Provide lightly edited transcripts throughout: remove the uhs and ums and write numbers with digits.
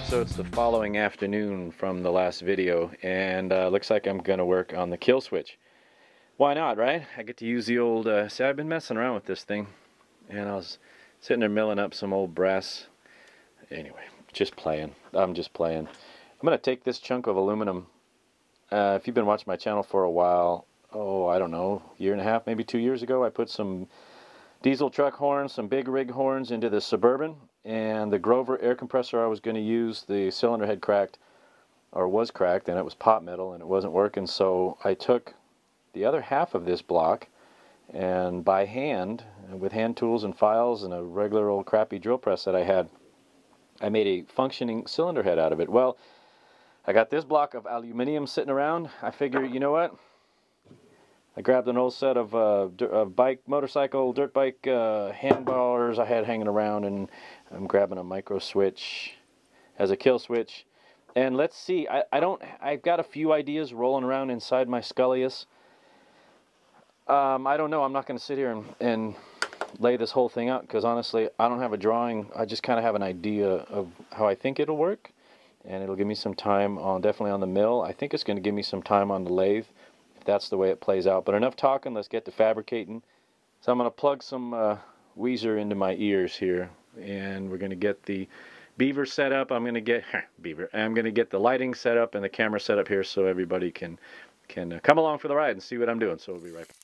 Alright, so it's the following afternoon from the last video, and looks like I'm going to work on the kill switch. Why not, right? I get to use the old, see, I've been messing around with this thing, and I was sitting there milling up some old brass. Anyway, just playing. I'm just playing. I'm going to take this chunk of aluminum. If you've been watching my channel for a while, oh, I don't know, year and a half, maybe 2 years ago, I put some diesel truck horns, some big rig horns into the Suburban, and the Grover air compressor I was going to use, the cylinder head cracked, or was cracked, and it was pot metal and it wasn't working, so I took the other half of this block and by hand, with hand tools and files and a regular old crappy drill press that I had, I made a functioning cylinder head out of it. Well, I got this block of aluminium sitting around. I figure, you know what? I grabbed an old set of motorcycle, dirt bike handballers I had hanging around, and I'm grabbing a micro switch as a kill switch. And let's see, I've got a few ideas rolling around inside my scullius. I don't know, I'm not going to sit here and lay this whole thing out, because honestly, I don't have a drawing. I just kind of have an idea of how I think it'll work, and it'll give me some time on, definitely on the mill. I think it's going to give me some time on the lathe, that's the way it plays out. But enough talking, let's get to fabricating. So I'm going to plug some Weezer into my ears here, and we're going to get the beaver set up. I'm going to get I'm going to get the lighting set up and the camera set up here so everybody can come along for the ride and see what I'm doing. So we'll be right back.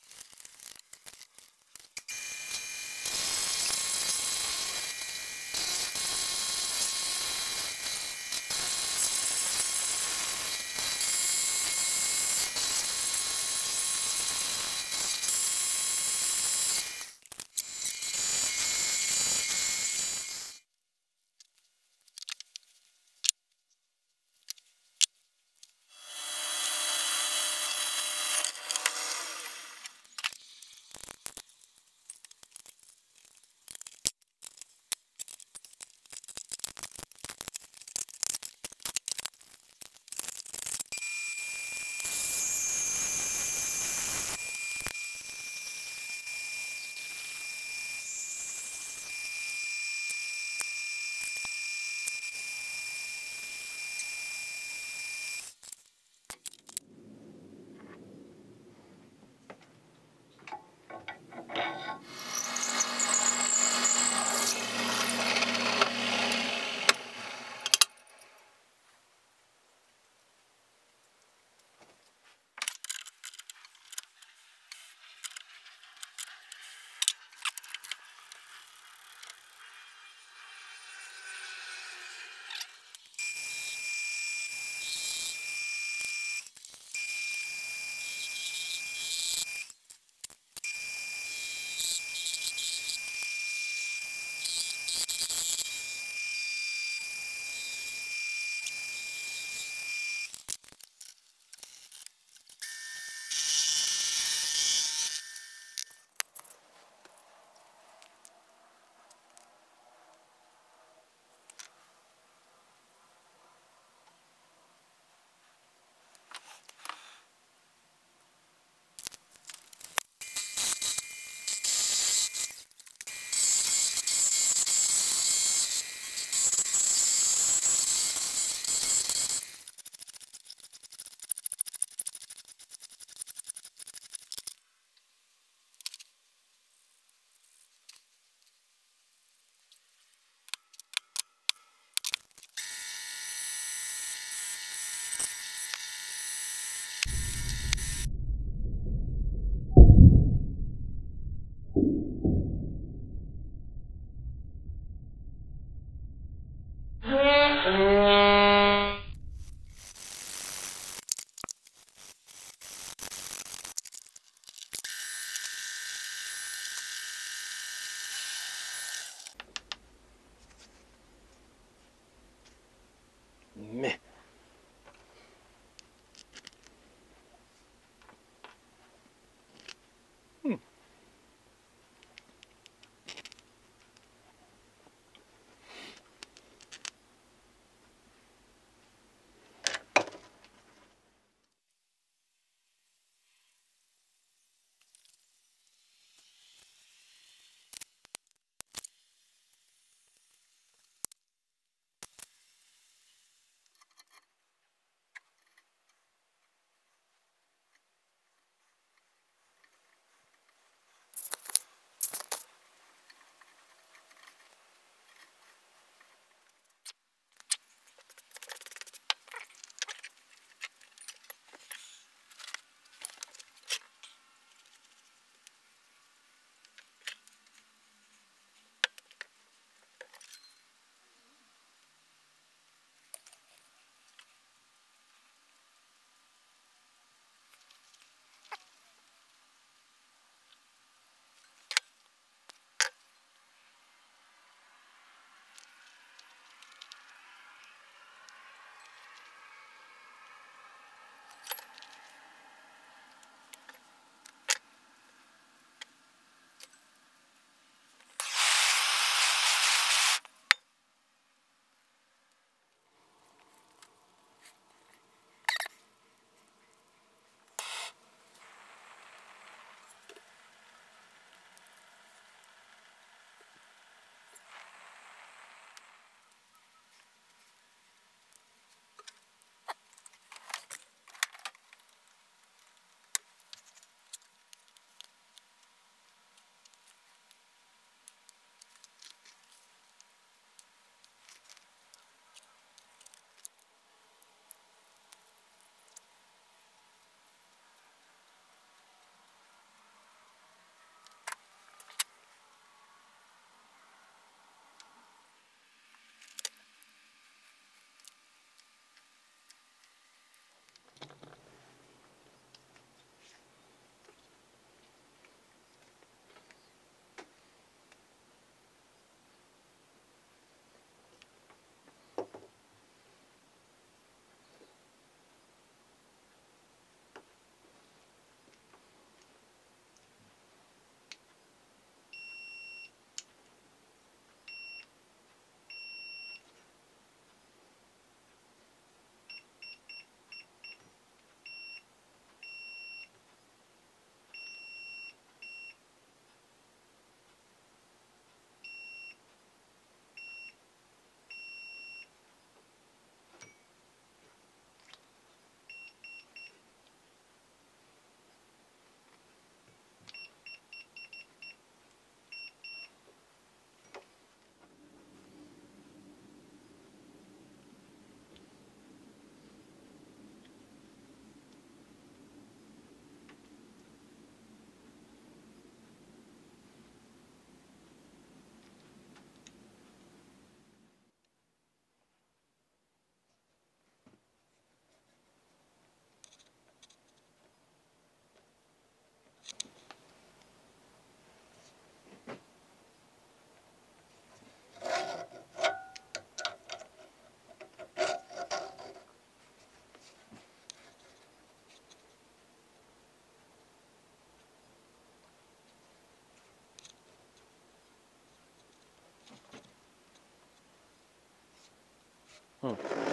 Oh.